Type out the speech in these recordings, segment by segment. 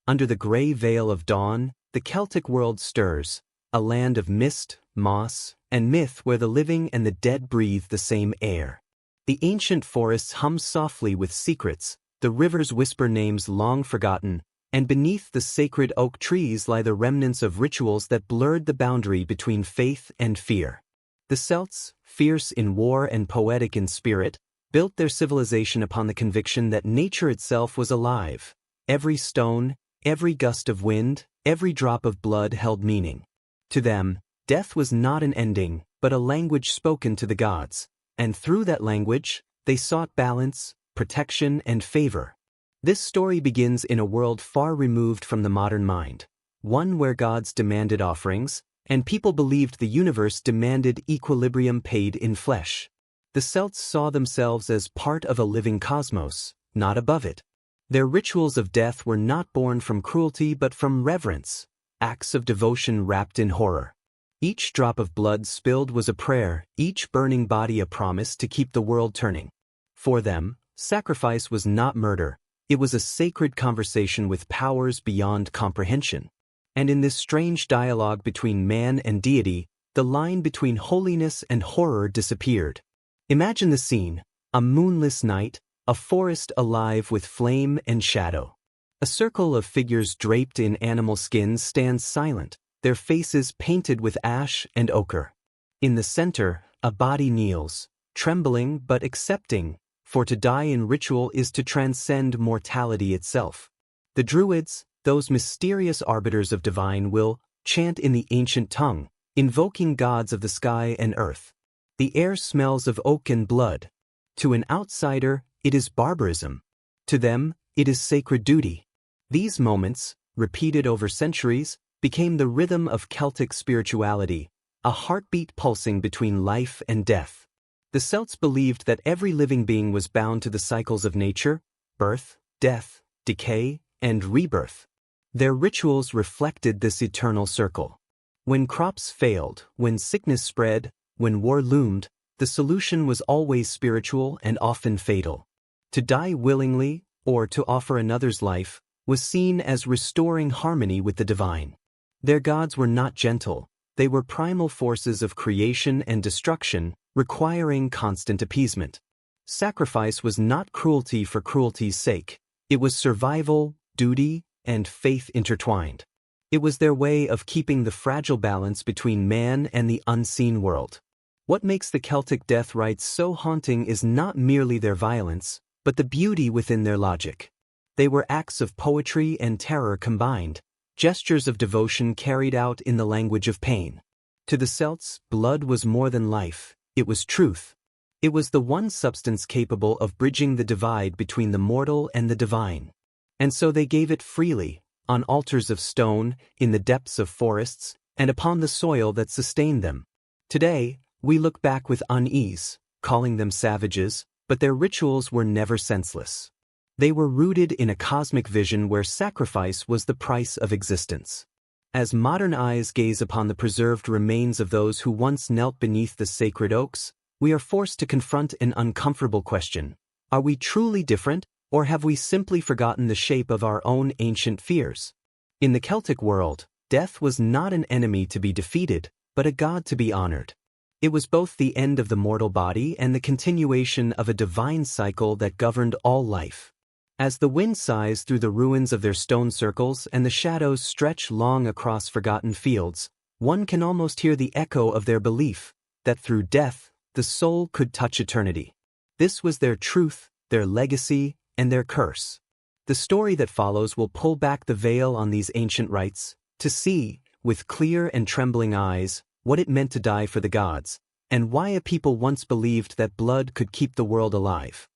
Under the gray veil of dawn, the Celtic world stirs, a land of mist, moss, and myth where the living and the dead breathe the same air. The ancient forests hum softly with secrets, the rivers whisper names long forgotten, and beneath the sacred oak trees lie the remnants of rituals that blurred the boundary between faith and fear. The Celts, fierce in war and poetic in spirit, built their civilization upon the conviction that nature itself was alive. Every stone, every gust of wind, every drop of blood held meaning. To them, death was not an ending, but a language spoken to the gods, and through that language, they sought balance, protection, and favor. This story begins in a world far removed from the modern mind, one where gods demanded offerings, and people believed the universe demanded equilibrium paid in flesh. The Celts saw themselves as part of a living cosmos, not above it. Their rituals of death were not born from cruelty but from reverence, acts of devotion wrapped in horror. Each drop of blood spilled was a prayer, each burning body a promise to keep the world turning. For them, sacrifice was not murder, it was a sacred conversation with powers beyond comprehension. And in this strange dialogue between man and deity, the line between holiness and horror disappeared. Imagine the scene, a moonless night, a forest alive with flame and shadow. A circle of figures draped in animal skins stands silent, their faces painted with ash and ochre. In the center, a body kneels, trembling but accepting, for to die in ritual is to transcend mortality itself. The Druids, those mysterious arbiters of divine will, chant in the ancient tongue, invoking gods of the sky and earth. The air smells of oak and blood. To an outsider, it is barbarism. To them, it is sacred duty. These moments, repeated over centuries, became the rhythm of Celtic spirituality, a heartbeat pulsing between life and death. The Celts believed that every living being was bound to the cycles of nature, birth, death, decay, and rebirth. Their rituals reflected this eternal circle. When crops failed, when sickness spread, when war loomed, the solution was always spiritual and often fatal. To die willingly, or to offer another's life, was seen as restoring harmony with the divine. Their gods were not gentle, they were primal forces of creation and destruction, requiring constant appeasement. Sacrifice was not cruelty for cruelty's sake, it was survival, duty, and faith intertwined. It was their way of keeping the fragile balance between man and the unseen world. What makes the Celtic death rites so haunting is not merely their violence, but the beauty within their logic. They were acts of poetry and terror combined, gestures of devotion carried out in the language of pain. To the Celts, blood was more than life, it was truth. It was the one substance capable of bridging the divide between the mortal and the divine. And so they gave it freely, on altars of stone, in the depths of forests, and upon the soil that sustained them. Today, we look back with unease, calling them savages, but their rituals were never senseless. They were rooted in a cosmic vision where sacrifice was the price of existence. As modern eyes gaze upon the preserved remains of those who once knelt beneath the sacred oaks, we are forced to confront an uncomfortable question. Are we truly different, or have we simply forgotten the shape of our own ancient fears? In the Celtic world, death was not an enemy to be defeated, but a god to be honored. It was both the end of the mortal body and the continuation of a divine cycle that governed all life. As the wind sighs through the ruins of their stone circles and the shadows stretch long across forgotten fields, one can almost hear the echo of their belief that through death, the soul could touch eternity. This was their truth, their legacy, and their curse. The story that follows will pull back the veil on these ancient rites, to see, with clear and trembling eyes, what it meant to die for the gods, and why a people once believed that blood could keep the world alive.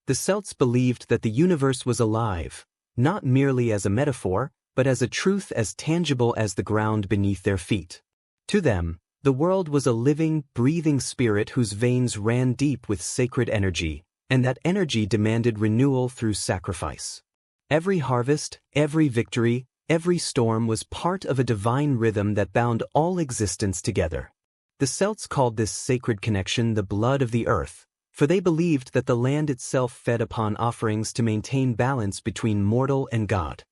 The Celts believed that the universe was alive, not merely as a metaphor, but as a truth as tangible as the ground beneath their feet. To them, the world was a living, breathing spirit whose veins ran deep with sacred energy, and that energy demanded renewal through sacrifice. Every harvest, every victory, every storm was part of a divine rhythm that bound all existence together. The Celts called this sacred connection the blood of the earth, for they believed that the land itself fed upon offerings to maintain balance between mortal and God.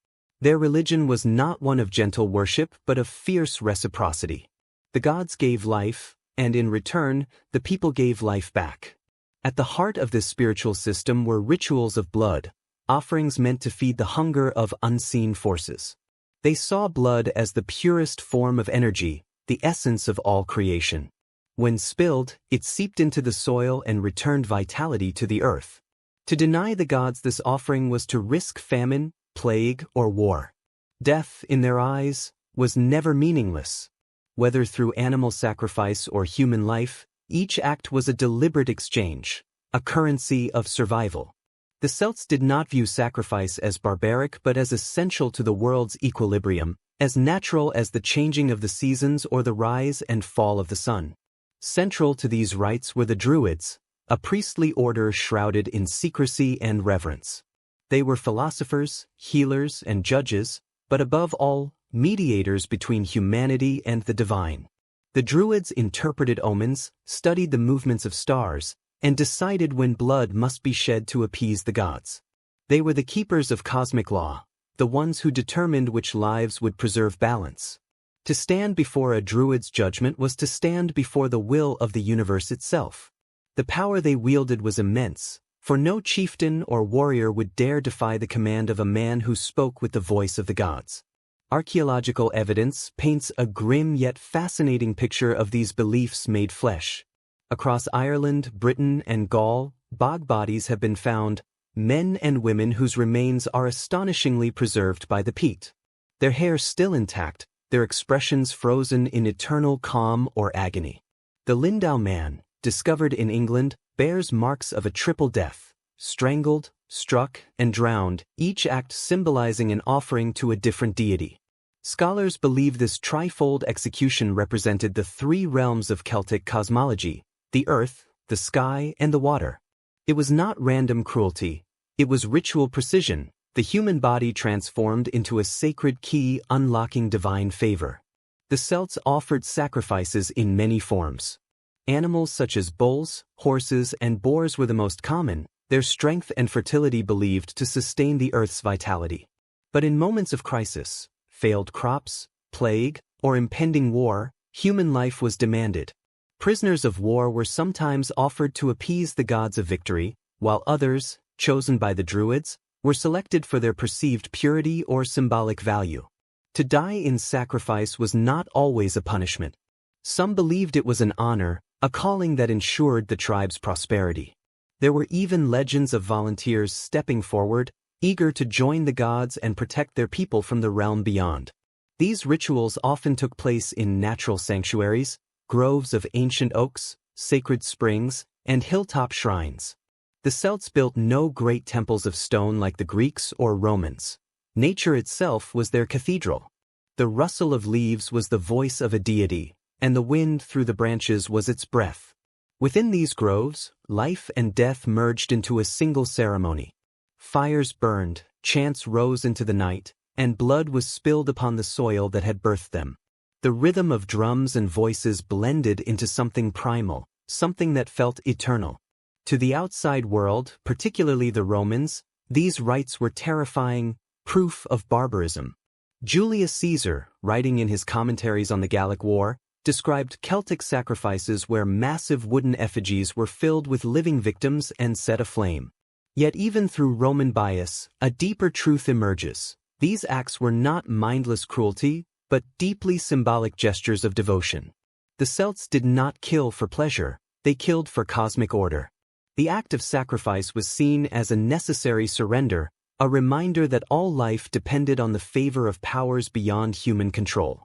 Their religion was not one of gentle worship but of fierce reciprocity. The gods gave life, and in return, the people gave life back. At the heart of this spiritual system were rituals of blood, offerings meant to feed the hunger of unseen forces. They saw blood as the purest form of energy, the essence of all creation. When spilled, it seeped into the soil and returned vitality to the earth. To deny the gods this offering was to risk famine, plague, or war. Death, in their eyes, was never meaningless. Whether through animal sacrifice or human life, each act was a deliberate exchange, a currency of survival. The Celts did not view sacrifice as barbaric but as essential to the world's equilibrium, as natural as the changing of the seasons or the rise and fall of the sun. Central to these rites were the Druids, a priestly order shrouded in secrecy and reverence. They were philosophers, healers, and judges, but above all, mediators between humanity and the divine. The Druids interpreted omens, studied the movements of stars, and decided when blood must be shed to appease the gods. They were the keepers of cosmic law, the ones who determined which lives would preserve balance. To stand before a Druid's judgment was to stand before the will of the universe itself. The power they wielded was immense, for no chieftain or warrior would dare defy the command of a man who spoke with the voice of the gods. Archaeological evidence paints a grim yet fascinating picture of these beliefs made flesh. Across Ireland, Britain, and Gaul, bog bodies have been found, men and women whose remains are astonishingly preserved by the peat. Their hair still intact, their expressions frozen in eternal calm or agony. The Lindau man, discovered in England, bears marks of a triple death: strangled, struck, and drowned, each act symbolizing an offering to a different deity. Scholars believe this trifold execution represented the three realms of Celtic cosmology: the earth, the sky, and the water. It was not random cruelty, it was ritual precision, the human body transformed into a sacred key unlocking divine favor. The Celts offered sacrifices in many forms. Animals such as bulls, horses, and boars were the most common, their strength and fertility believed to sustain the earth's vitality. But in moments of crisis, failed crops, plague, or impending war, human life was demanded. Prisoners of war were sometimes offered to appease the gods of victory, while others, chosen by the Druids, were selected for their perceived purity or symbolic value. To die in sacrifice was not always a punishment. Some believed it was an honor, a calling that ensured the tribe's prosperity. There were even legends of volunteers stepping forward, eager to join the gods and protect their people from the realm beyond. These rituals often took place in natural sanctuaries, groves of ancient oaks, sacred springs, and hilltop shrines. The Celts built no great temples of stone like the Greeks or Romans. Nature itself was their cathedral. The rustle of leaves was the voice of a deity, and the wind through the branches was its breath. Within these groves, life and death merged into a single ceremony. Fires burned, chants rose into the night, and blood was spilled upon the soil that had birthed them. The rhythm of drums and voices blended into something primal, something that felt eternal. To the outside world, particularly the Romans, these rites were terrifying, proof of barbarism. Julius Caesar, writing in his commentaries on the Gallic War, described Celtic sacrifices where massive wooden effigies were filled with living victims and set aflame. Yet even through Roman bias, a deeper truth emerges. These acts were not mindless cruelty, but deeply symbolic gestures of devotion. The Celts did not kill for pleasure, they killed for cosmic order. The act of sacrifice was seen as a necessary surrender, a reminder that all life depended on the favor of powers beyond human control.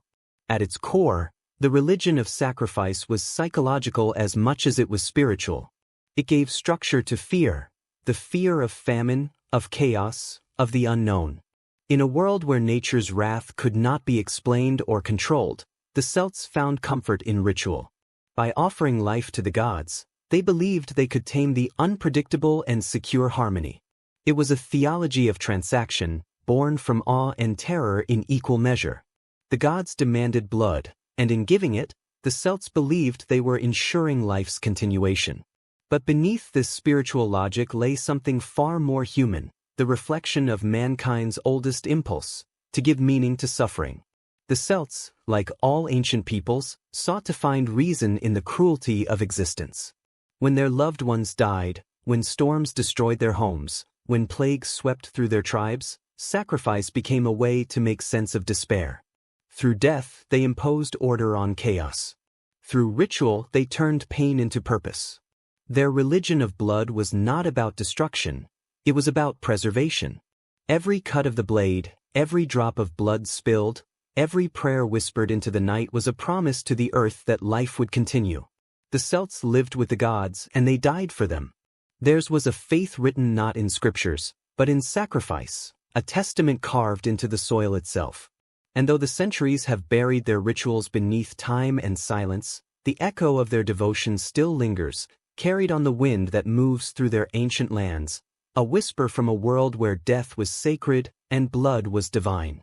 At its core, the religion of sacrifice was psychological as much as it was spiritual. It gave structure to fear, the fear of famine, of chaos, of the unknown. In a world where nature's wrath could not be explained or controlled, the Celts found comfort in ritual. By offering life to the gods, they believed they could tame the unpredictable and secure harmony. It was a theology of transaction, born from awe and terror in equal measure. The gods demanded blood, and in giving it, the Celts believed they were ensuring life's continuation. But beneath this spiritual logic lay something far more human, the reflection of mankind's oldest impulse, to give meaning to suffering. The Celts, like all ancient peoples, sought to find reason in the cruelty of existence. When their loved ones died, when storms destroyed their homes, when plagues swept through their tribes, sacrifice became a way to make sense of despair. Through death, they imposed order on chaos. Through ritual, they turned pain into purpose. Their religion of blood was not about destruction, it was about preservation. Every cut of the blade, every drop of blood spilled, every prayer whispered into the night was a promise to the earth that life would continue. The Celts lived with the gods, and they died for them. Theirs was a faith written not in scriptures, but in sacrifice, a testament carved into the soil itself. And though the centuries have buried their rituals beneath time and silence, the echo of their devotion still lingers, carried on the wind that moves through their ancient lands, a whisper from a world where death was sacred and blood was divine.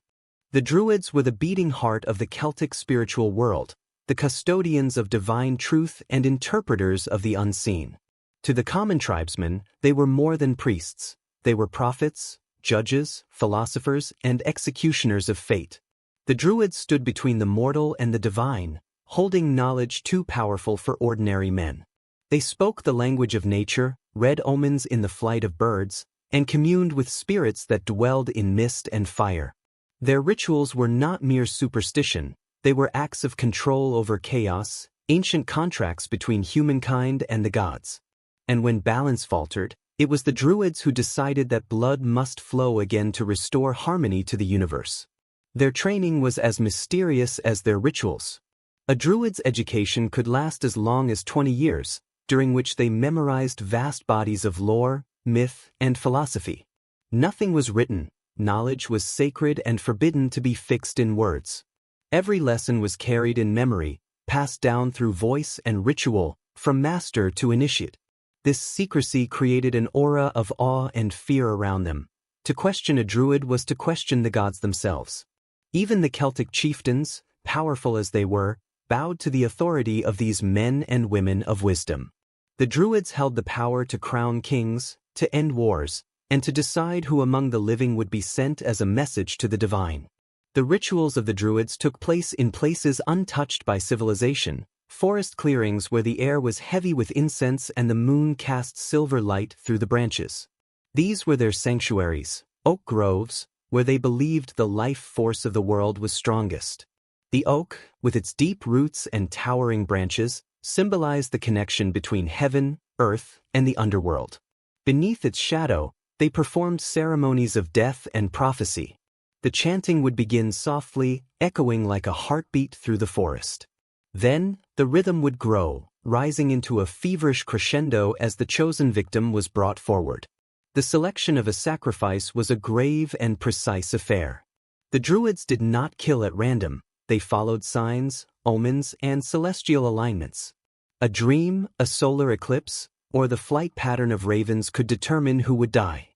The Druids were the beating heart of the Celtic spiritual world, the custodians of divine truth and interpreters of the unseen. To the common tribesmen, they were more than priests. They were prophets, judges, philosophers, and executioners of fate. The Druids stood between the mortal and the divine, holding knowledge too powerful for ordinary men. They spoke the language of nature, read omens in the flight of birds, and communed with spirits that dwelled in mist and fire. Their rituals were not mere superstition, they were acts of control over chaos, ancient contracts between humankind and the gods. And when balance faltered, it was the Druids who decided that blood must flow again to restore harmony to the universe. Their training was as mysterious as their rituals. A Druid's education could last as long as 20 years, during which they memorized vast bodies of lore, myth, and philosophy. Nothing was written, knowledge was sacred and forbidden to be fixed in words. Every lesson was carried in memory, passed down through voice and ritual, from master to initiate. This secrecy created an aura of awe and fear around them. To question a Druid was to question the gods themselves. Even the Celtic chieftains, powerful as they were, bowed to the authority of these men and women of wisdom. The Druids held the power to crown kings, to end wars, and to decide who among the living would be sent as a message to the divine. The rituals of the Druids took place in places untouched by civilization, forest clearings where the air was heavy with incense and the moon cast silver light through the branches. These were their sanctuaries, oak groves, where they believed the life force of the world was strongest. The oak, with its deep roots and towering branches, symbolized the connection between heaven, earth, and the underworld. Beneath its shadow, they performed ceremonies of death and prophecy. The chanting would begin softly, echoing like a heartbeat through the forest. Then, the rhythm would grow, rising into a feverish crescendo as the chosen victim was brought forward. The selection of a sacrifice was a grave and precise affair. The Druids did not kill at random, they followed signs, omens, and celestial alignments. A dream, a solar eclipse, or the flight pattern of ravens could determine who would die.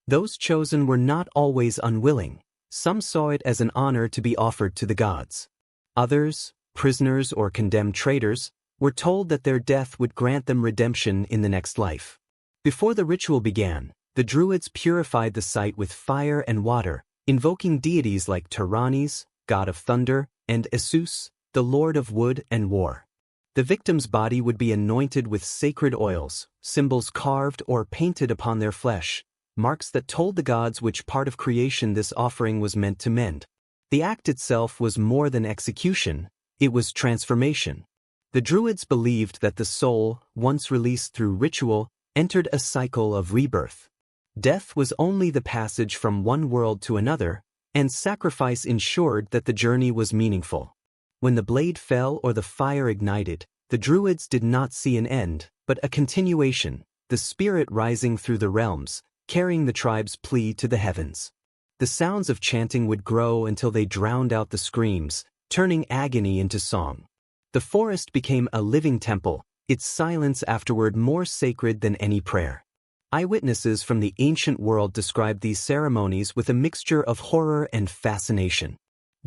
Those chosen were not always unwilling. Some saw it as an honor to be offered to the gods. Others, prisoners or condemned traitors, were told that their death would grant them redemption in the next life. Before the ritual began, the Druids purified the site with fire and water, invoking deities like Tyrannes, god of thunder, and Esus, the lord of wood and war. The victim's body would be anointed with sacred oils, symbols carved or painted upon their flesh, marks that told the gods which part of creation this offering was meant to mend. The act itself was more than execution, it was transformation. The Druids believed that the soul, once released through ritual, entered a cycle of rebirth. Death was only the passage from one world to another, and sacrifice ensured that the journey was meaningful. When the blade fell or the fire ignited, the Druids did not see an end, but a continuation, the spirit rising through the realms, carrying the tribe's plea to the heavens. The sounds of chanting would grow until they drowned out the screams, turning agony into song. The forest became a living temple, its silence afterward more sacred than any prayer. Eyewitnesses from the ancient world described these ceremonies with a mixture of horror and fascination.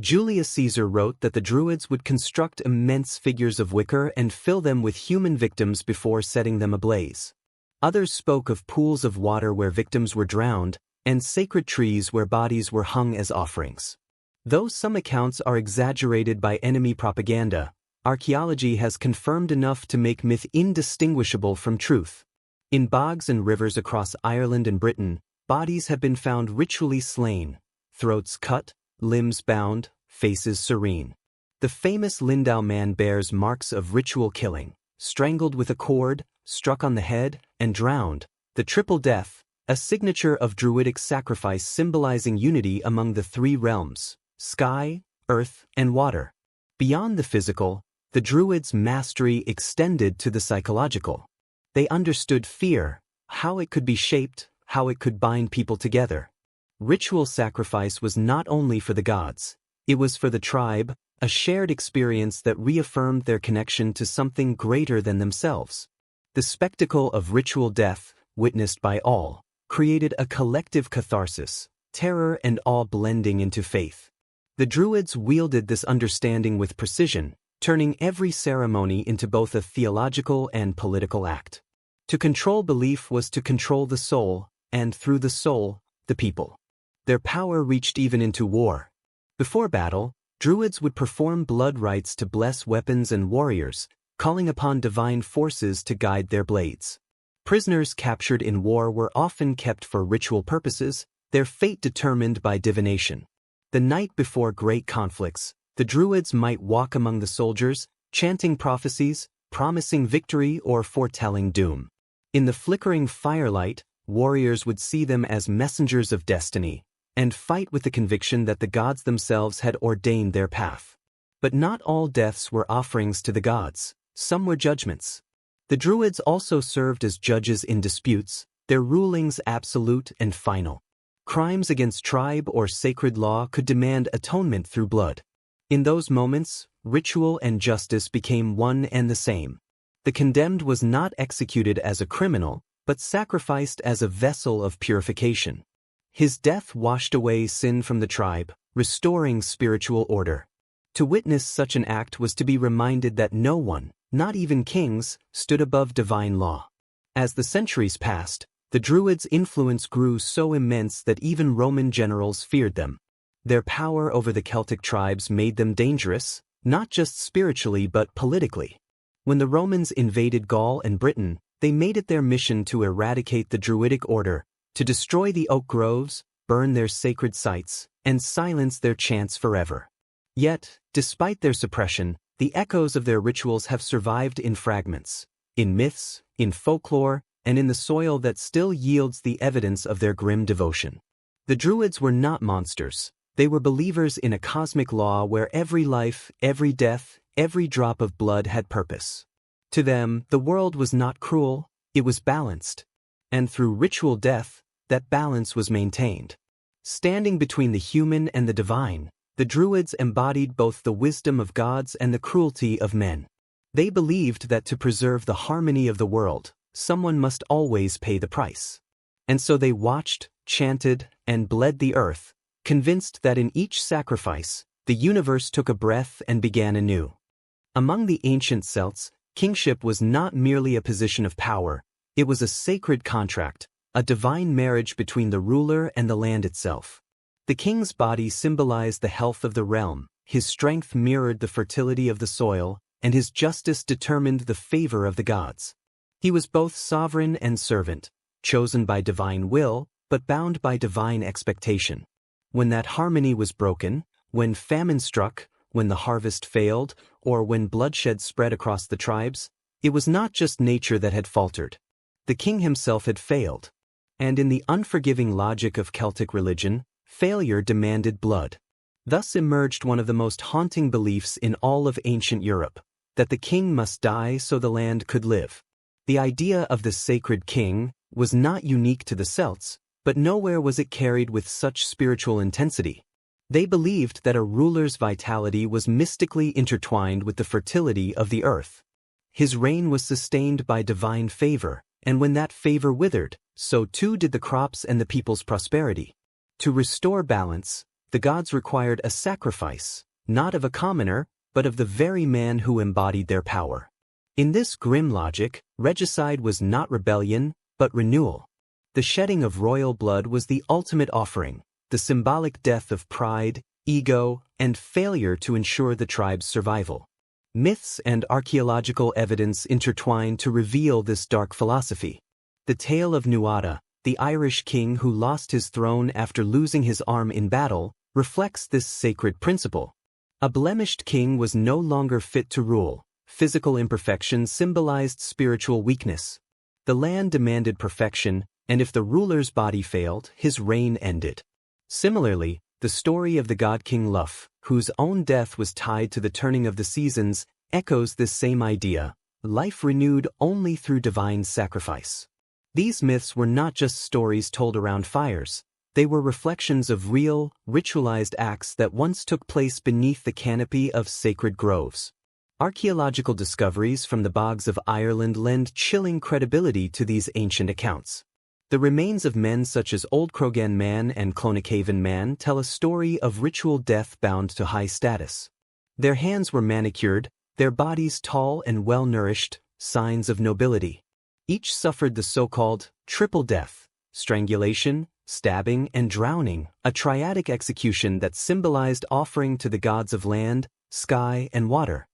Julius Caesar wrote that the Druids would construct immense figures of wicker and fill them with human victims before setting them ablaze. Others spoke of pools of water where victims were drowned, and sacred trees where bodies were hung as offerings. Though some accounts are exaggerated by enemy propaganda, archaeology has confirmed enough to make myth indistinguishable from truth. In bogs and rivers across Ireland and Britain, bodies have been found ritually slain, throats cut, limbs bound, faces serene. The famous Lindau man bears marks of ritual killing, strangled with a cord, struck on the head, and drowned, the triple death, a signature of Druidic sacrifice symbolizing unity among the three realms: sky, earth, and water. Beyond the physical, the Druids' mastery extended to the psychological. They understood fear, how it could be shaped, how it could bind people together. Ritual sacrifice was not only for the gods, it was for the tribe, a shared experience that reaffirmed their connection to something greater than themselves. The spectacle of ritual death, witnessed by all, created a collective catharsis, terror and awe blending into faith. The Druids wielded this understanding with precision, turning every ceremony into both a theological and political act. To control belief was to control the soul, and through the soul, the people. Their power reached even into war. Before battle, Druids would perform blood rites to bless weapons and warriors, calling upon divine forces to guide their blades. Prisoners captured in war were often kept for ritual purposes, their fate determined by divination. The night before great conflicts, the Druids might walk among the soldiers, chanting prophecies, promising victory or foretelling doom. In the flickering firelight, warriors would see them as messengers of destiny, and fight with the conviction that the gods themselves had ordained their path. But not all deaths were offerings to the gods, some were judgments. The Druids also served as judges in disputes, their rulings absolute and final. Crimes against tribe or sacred law could demand atonement through blood. In those moments, ritual and justice became one and the same. The condemned was not executed as a criminal, but sacrificed as a vessel of purification. His death washed away sin from the tribe, restoring spiritual order. To witness such an act was to be reminded that no one, not even kings, stood above divine law. As the centuries passed, the Druids' influence grew so immense that even Roman generals feared them. Their power over the Celtic tribes made them dangerous, not just spiritually but politically. When the Romans invaded Gaul and Britain, they made it their mission to eradicate the Druidic order, to destroy the oak groves, burn their sacred sites, and silence their chants forever. Yet, despite their suppression, the echoes of their rituals have survived in fragments, in myths, in folklore, and in the soil that still yields the evidence of their grim devotion. The Druids were not monsters. They were believers in a cosmic law where every life, every death, every drop of blood had purpose. To them, the world was not cruel, it was balanced. And through ritual death, that balance was maintained. Standing between the human and the divine, the Druids embodied both the wisdom of gods and the cruelty of men. They believed that to preserve the harmony of the world, someone must always pay the price. And so they watched, chanted, and bled the earth, convinced that in each sacrifice, the universe took a breath and began anew. Among the ancient Celts, kingship was not merely a position of power, it was a sacred contract, a divine marriage between the ruler and the land itself. The king's body symbolized the health of the realm, his strength mirrored the fertility of the soil, and his justice determined the favor of the gods. He was both sovereign and servant, chosen by divine will, but bound by divine expectation. When that harmony was broken, when famine struck, when the harvest failed, or when bloodshed spread across the tribes, it was not just nature that had faltered. The king himself had failed. And in the unforgiving logic of Celtic religion, failure demanded blood. Thus emerged one of the most haunting beliefs in all of ancient Europe, that the king must die so the land could live. The idea of the sacred king was not unique to the Celts, but nowhere was it carried with such spiritual intensity. They believed that a ruler's vitality was mystically intertwined with the fertility of the earth. His reign was sustained by divine favor, and when that favor withered, so too did the crops and the people's prosperity. To restore balance, the gods required a sacrifice, not of a commoner, but of the very man who embodied their power. In this grim logic, regicide was not rebellion, but renewal. The shedding of royal blood was the ultimate offering, the symbolic death of pride, ego, and failure to ensure the tribe's survival. Myths and archaeological evidence intertwine to reveal this dark philosophy. The tale of Nuada, the Irish king who lost his throne after losing his arm in battle, reflects this sacred principle. A blemished king was no longer fit to rule. Physical imperfection symbolized spiritual weakness. The land demanded perfection, and if the ruler's body failed, his reign ended. Similarly, the story of the god King Lugh, whose own death was tied to the turning of the seasons, echoes this same idea: life renewed only through divine sacrifice. These myths were not just stories told around fires. They were reflections of real, ritualized acts that once took place beneath the canopy of sacred groves. Archaeological discoveries from the bogs of Ireland lend chilling credibility to these ancient accounts. The remains of men such as Old Crogan man and Clonachaven man tell a story of ritual death bound to high status. Their hands were manicured, their bodies tall and well-nourished, signs of nobility. Each suffered the so-called triple death: strangulation, stabbing, and drowning, a triadic execution that symbolized offering to the gods of land, sky, and water.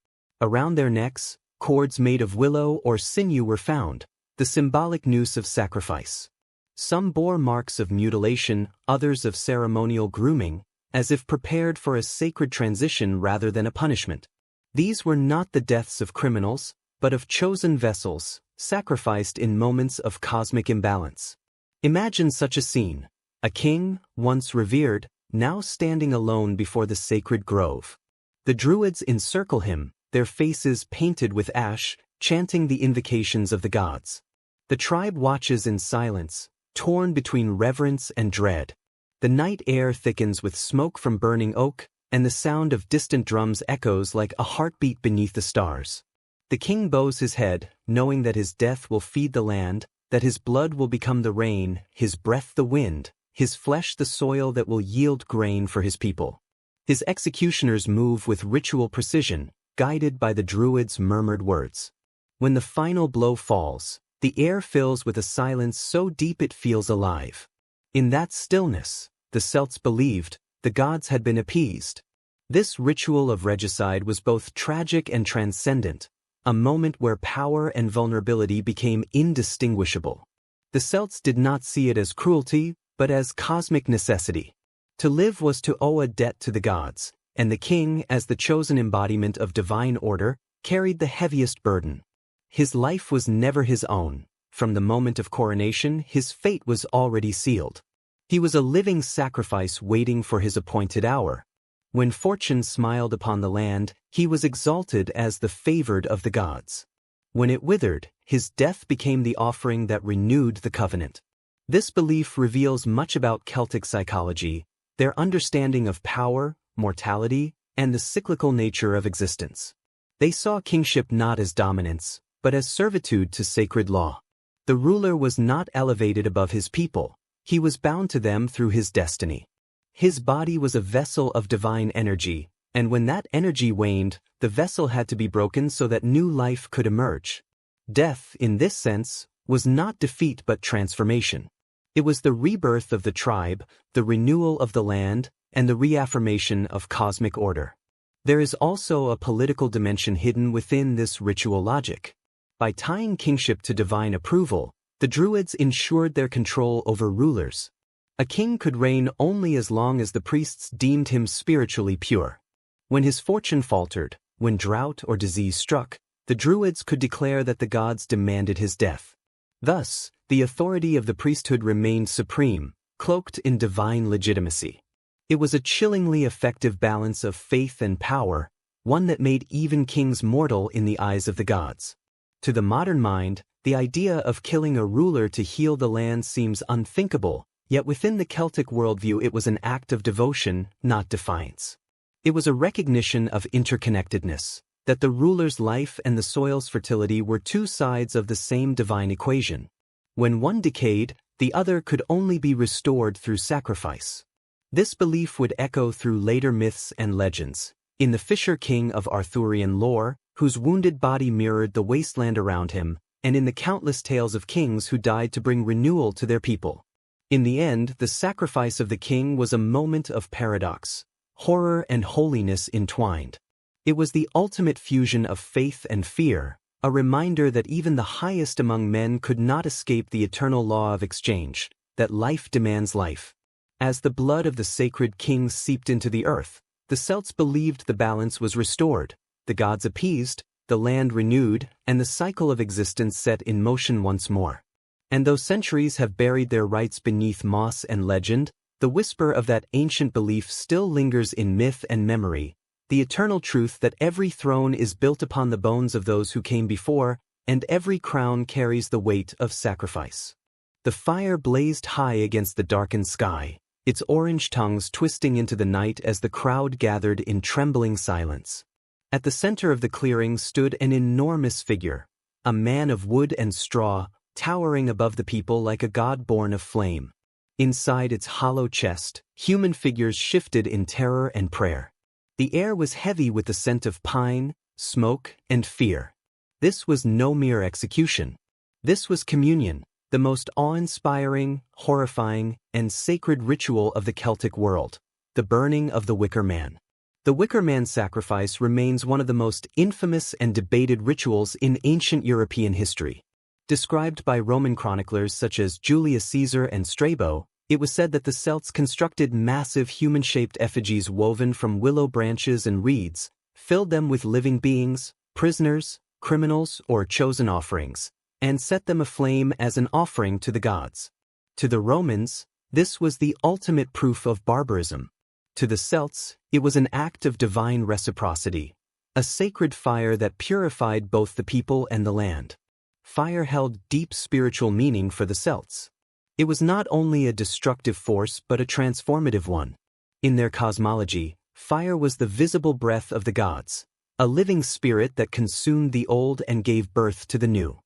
Around their necks, cords made of willow or sinew were found, the symbolic noose of sacrifice. Some bore marks of mutilation, others of ceremonial grooming, as if prepared for a sacred transition rather than a punishment. These were not the deaths of criminals, but of chosen vessels, sacrificed in moments of cosmic imbalance. Imagine such a scene: a king, once revered, now standing alone before the sacred grove. The druids encircle him, their faces painted with ash, chanting the invocations of the gods. The tribe watches in silence, torn between reverence and dread. The night air thickens with smoke from burning oak, and the sound of distant drums echoes like a heartbeat beneath the stars. The king bows his head, knowing that his death will feed the land, that his blood will become the rain, his breath the wind, his flesh the soil that will yield grain for his people. His executioners move with ritual precision, guided by the druids' murmured words. When the final blow falls, the air fills with a silence so deep it feels alive. In that stillness, the Celts believed, the gods had been appeased. This ritual of regicide was both tragic and transcendent, a moment where power and vulnerability became indistinguishable. The Celts did not see it as cruelty, but as cosmic necessity. To live was to owe a debt to the gods, and the king, as the chosen embodiment of divine order, carried the heaviest burden. His life was never his own. From the moment of coronation, his fate was already sealed. He was a living sacrifice waiting for his appointed hour. When fortune smiled upon the land, he was exalted as the favored of the gods. When it withered, his death became the offering that renewed the covenant. This belief reveals much about Celtic psychology, their understanding of power, mortality, and the cyclical nature of existence. They saw kingship not as dominance, but as servitude to sacred law. The ruler was not elevated above his people, he was bound to them through his destiny. His body was a vessel of divine energy, and when that energy waned, the vessel had to be broken so that new life could emerge. Death, in this sense, was not defeat but transformation. It was the rebirth of the tribe, the renewal of the land, and the reaffirmation of cosmic order. There is also a political dimension hidden within this ritual logic. By tying kingship to divine approval, the Druids ensured their control over rulers. A king could reign only as long as the priests deemed him spiritually pure. When his fortune faltered, when drought or disease struck, the Druids could declare that the gods demanded his death. Thus, the authority of the priesthood remained supreme, cloaked in divine legitimacy. It was a chillingly effective balance of faith and power, one that made even kings mortal in the eyes of the gods. To the modern mind, the idea of killing a ruler to heal the land seems unthinkable, yet within the Celtic worldview it was an act of devotion, not defiance. It was a recognition of interconnectedness, that the ruler's life and the soil's fertility were two sides of the same divine equation. When one decayed, the other could only be restored through sacrifice. This belief would echo through later myths and legends. In the Fisher King of Arthurian lore, whose wounded body mirrored the wasteland around him, and in the countless tales of kings who died to bring renewal to their people. In the end, the sacrifice of the king was a moment of paradox. horror and holiness entwined. It was the ultimate fusion of faith and fear, a reminder that even the highest among men could not escape the eternal law of exchange, that life demands life. As the blood of the sacred kings seeped into the earth, the Celts believed the balance was restored, the gods appeased, the land renewed, and the cycle of existence set in motion once more. And though centuries have buried their rites beneath moss and legend, the whisper of that ancient belief still lingers in myth and memory, the eternal truth that every throne is built upon the bones of those who came before, and every crown carries the weight of sacrifice. The fire blazed high against the darkened sky, its orange tongues twisting into the night as the crowd gathered in trembling silence. At the center of the clearing stood an enormous figure, a man of wood and straw, towering above the people like a god born of flame. Inside its hollow chest, human figures shifted in terror and prayer. The air was heavy with the scent of pine, smoke, and fear. This was no mere execution. This was communion, the most awe-inspiring, horrifying, and sacred ritual of the Celtic world, the burning of the Wicker Man. The Wicker Man sacrifice remains one of the most infamous and debated rituals in ancient European history. Described by Roman chroniclers such as Julius Caesar and Strabo, it was said that the Celts constructed massive human-shaped effigies woven from willow branches and reeds, filled them with living beings, prisoners, criminals, or chosen offerings, and set them aflame as an offering to the gods. To the Romans, this was the ultimate proof of barbarism. To the Celts, it was an act of divine reciprocity, a sacred fire that purified both the people and the land. Fire held deep spiritual meaning for the Celts. It was not only a destructive force but a transformative one. In their cosmology, fire was the visible breath of the gods, a living spirit that consumed the old and gave birth to the new.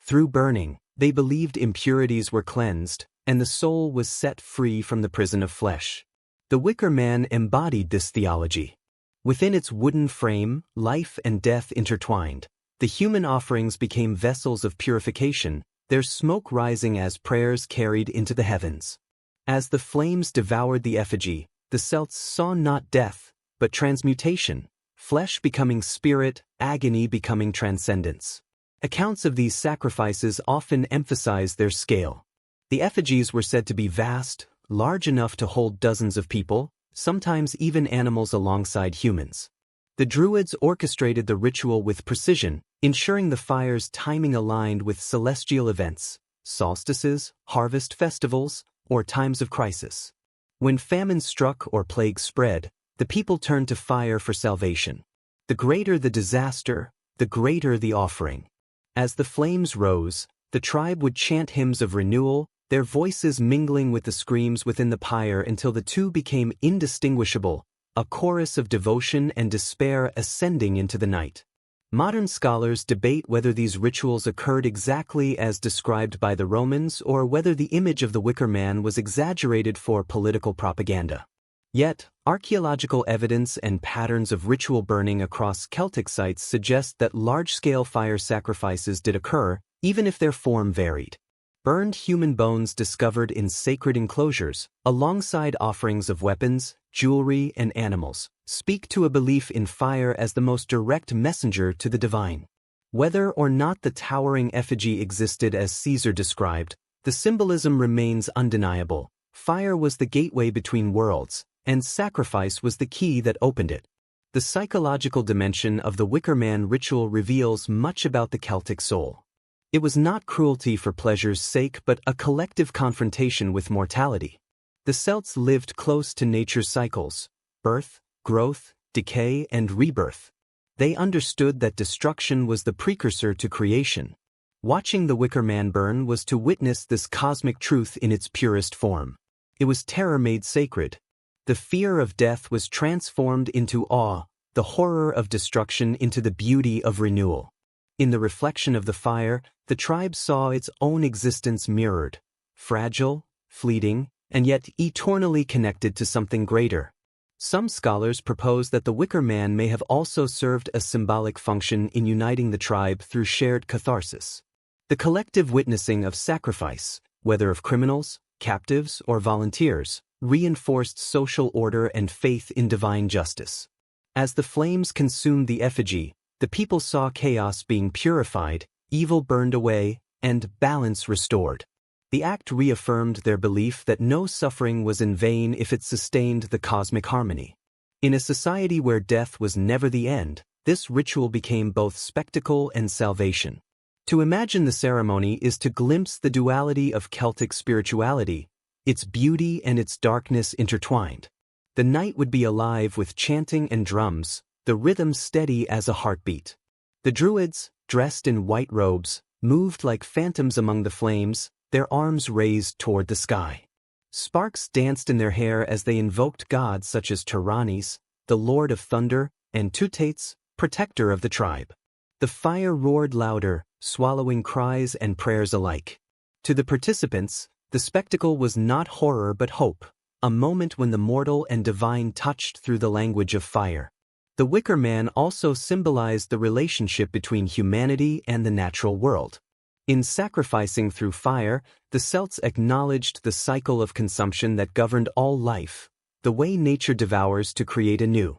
Through burning, they believed impurities were cleansed, and the soul was set free from the prison of flesh. The Wicker Man embodied this theology. Within its wooden frame, life and death intertwined. The human offerings became vessels of purification, their smoke rising as prayers carried into the heavens. As the flames devoured the effigy, the Celts saw not death, but transmutation, flesh becoming spirit, agony becoming transcendence. Accounts of these sacrifices often emphasize their scale. The effigies were said to be vast, large enough to hold dozens of people, sometimes even animals alongside humans. The Druids orchestrated the ritual with precision, ensuring the fire's timing aligned with celestial events, solstices, harvest festivals, or times of crisis. When famine struck or plague spread, the people turned to fire for salvation. The greater the disaster, the greater the offering. As the flames rose, the tribe would chant hymns of renewal, their voices mingling with the screams within the pyre until the two became indistinguishable, a chorus of devotion and despair ascending into the night. Modern scholars debate whether these rituals occurred exactly as described by the Romans or whether the image of the Wicker Man was exaggerated for political propaganda. Yet, archaeological evidence and patterns of ritual burning across Celtic sites suggest that large-scale fire sacrifices did occur, even if their form varied. Burned human bones discovered in sacred enclosures, alongside offerings of weapons, jewelry, and animals, speak to a belief in fire as the most direct messenger to the divine. Whether or not the towering effigy existed as Caesar described, the symbolism remains undeniable. Fire was the gateway between worlds, and sacrifice was the key that opened it. The psychological dimension of the Wicker Man ritual reveals much about the Celtic soul. It was not cruelty for pleasure's sake but a collective confrontation with mortality. The Celts lived close to nature's cycles: birth, growth, decay, and rebirth. They understood that destruction was the precursor to creation. Watching the Wicker Man burn was to witness this cosmic truth in its purest form. It was terror made sacred. The fear of death was transformed into awe, the horror of destruction into the beauty of renewal. In the reflection of the fire, the tribe saw its own existence mirrored, fragile, fleeting, and yet eternally connected to something greater. Some scholars propose that the Wicker Man may have also served a symbolic function in uniting the tribe through shared catharsis. The collective witnessing of sacrifice, whether of criminals, captives, or volunteers, reinforced social order and faith in divine justice. As the flames consumed the effigy, the people saw chaos being purified, evil burned away, and balance restored. The act reaffirmed their belief that no suffering was in vain if it sustained the cosmic harmony. In a society where death was never the end, this ritual became both spectacle and salvation. To imagine the ceremony is to glimpse the duality of Celtic spirituality, its beauty and its darkness intertwined. The night would be alive with chanting and drums, the rhythm steady as a heartbeat. The Druids, dressed in white robes, moved like phantoms among the flames, their arms raised toward the sky. Sparks danced in their hair as they invoked gods such as Tyrannis, the Lord of Thunder, and Tutates, protector of the tribe. The fire roared louder, swallowing cries and prayers alike. To the participants, the spectacle was not horror but hope, a moment when the mortal and divine touched through the language of fire. The Wicker Man also symbolized the relationship between humanity and the natural world. In sacrificing through fire, the Celts acknowledged the cycle of consumption that governed all life, the way nature devours to create anew.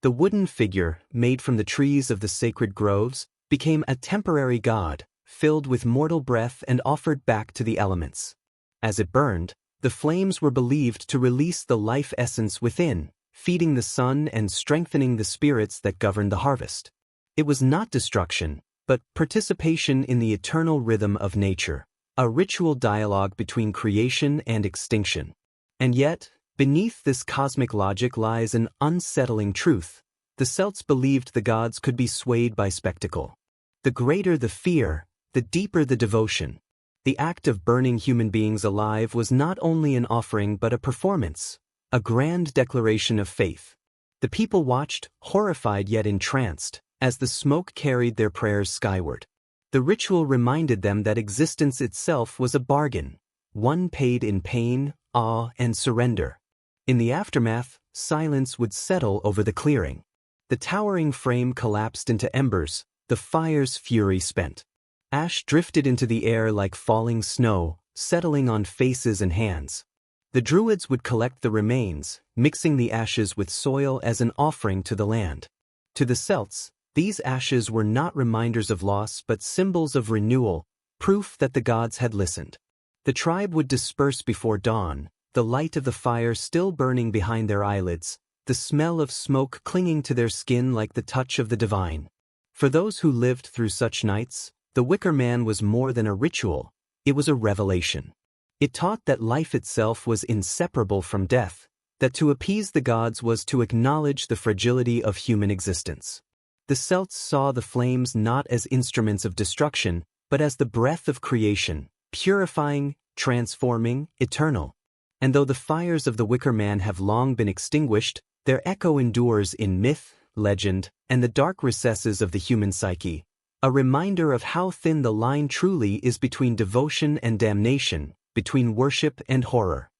The wooden figure, made from the trees of the sacred groves, became a temporary god, filled with mortal breath and offered back to the elements. As it burned, the flames were believed to release the life essence within, feeding the sun and strengthening the spirits that governed the harvest. It was not destruction, but participation in the eternal rhythm of nature, a ritual dialogue between creation and extinction. And yet, beneath this cosmic logic lies an unsettling truth. The Celts believed the gods could be swayed by spectacle. The greater the fear, the deeper the devotion. The act of burning human beings alive was not only an offering but a performance, a grand declaration of faith. The people watched, horrified yet entranced, as the smoke carried their prayers skyward. The ritual reminded them that existence itself was a bargain, one paid in pain, awe, and surrender. In the aftermath, silence would settle over the clearing. The towering frame collapsed into embers, the fire's fury spent. Ash drifted into the air like falling snow, settling on faces and hands. The Druids would collect the remains, mixing the ashes with soil as an offering to the land. To the Celts, these ashes were not reminders of loss but symbols of renewal, proof that the gods had listened. The tribe would disperse before dawn, the light of the fire still burning behind their eyelids, the smell of smoke clinging to their skin like the touch of the divine. For those who lived through such nights, the Wicker Man was more than a ritual, it was a revelation. It taught that life itself was inseparable from death, that to appease the gods was to acknowledge the fragility of human existence. The Celts saw the flames not as instruments of destruction, but as the breath of creation, purifying, transforming, eternal. And though the fires of the Wicker Man have long been extinguished, their echo endures in myth, legend, and the dark recesses of the human psyche, a reminder of how thin the line truly is between devotion and damnation, between worship and horror.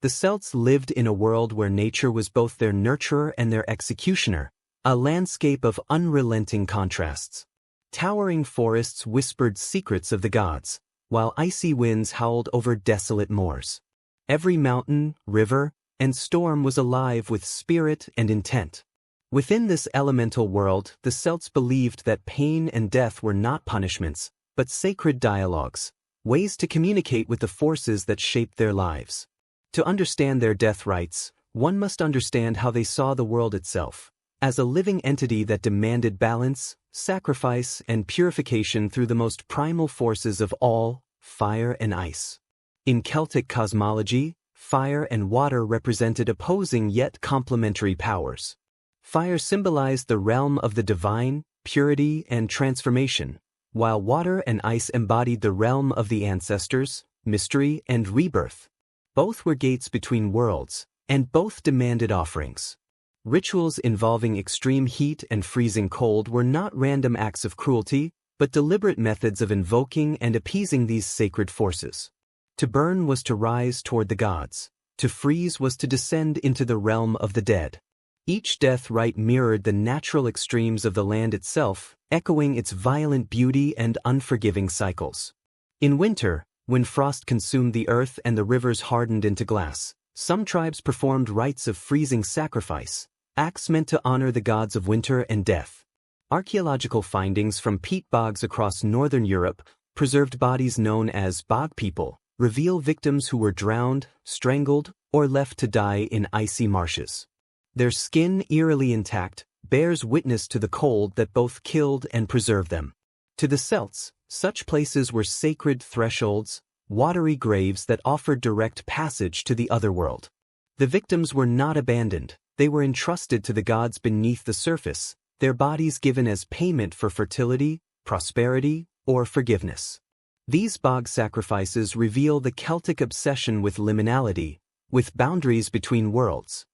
The Celts lived in a world where nature was both their nurturer and their executioner, a landscape of unrelenting contrasts. Towering forests whispered secrets of the gods, while icy winds howled over desolate moors. Every mountain, river, and storm was alive with spirit and intent. Within this elemental world, the Celts believed that pain and death were not punishments, but sacred dialogues, ways to communicate with the forces that shaped their lives. To understand their death rites, one must understand how they saw the world itself, as a living entity that demanded balance, sacrifice, and purification through the most primal forces of all, fire and ice. In Celtic cosmology, fire and water represented opposing yet complementary powers. Fire symbolized the realm of the divine, purity, and transformation, while water and ice embodied the realm of the ancestors, mystery, and rebirth. Both were gates between worlds, and both demanded offerings. Rituals involving extreme heat and freezing cold were not random acts of cruelty, but deliberate methods of invoking and appeasing these sacred forces. To burn was to rise toward the gods, to freeze was to descend into the realm of the dead. Each death rite mirrored the natural extremes of the land itself, echoing its violent beauty and unforgiving cycles. In winter, when frost consumed the earth and the rivers hardened into glass, Some tribes performed rites of freezing sacrifice, acts meant to honor the gods of winter and death. Archaeological findings from peat bogs across northern Europe, preserved bodies known as bog people, reveal victims who were drowned, strangled, or left to die in icy marshes. Their skin, eerily intact, bears witness to the cold that both killed and preserved them. To the Celts, such places were sacred thresholds, watery graves that offered direct passage to the Otherworld. The victims were not abandoned, they were entrusted to the gods beneath the surface, their bodies given as payment for fertility, prosperity, or forgiveness. These bog sacrifices reveal the Celtic obsession with liminality, with boundaries between worlds.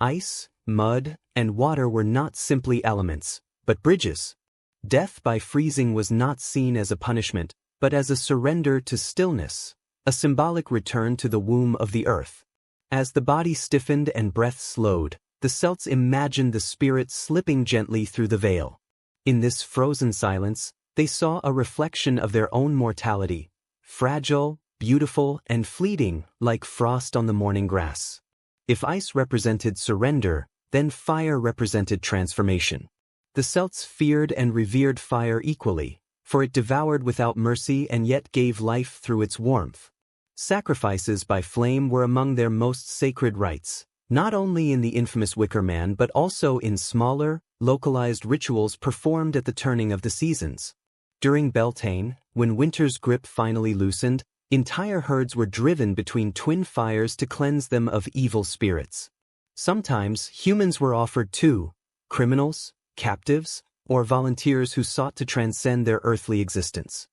Ice, mud, and water were not simply elements, but bridges. Death by freezing was not seen as a punishment, but as a surrender to stillness, a symbolic return to the womb of the earth. As the body stiffened and breath slowed, the Celts imagined the spirit slipping gently through the veil. In this frozen silence, they saw a reflection of their own mortality, fragile, beautiful, and fleeting, like frost on the morning grass. If ice represented surrender, then fire represented transformation. The Celts feared and revered fire equally, for it devoured without mercy and yet gave life through its warmth. Sacrifices by flame were among their most sacred rites, not only in the infamous Wicker Man but also in smaller, localized rituals performed at the turning of the seasons. During Beltane, when winter's grip finally loosened, entire herds were driven between twin fires to cleanse them of evil spirits. Sometimes humans were offered too, criminals, captives, or volunteers who sought to transcend their earthly existence.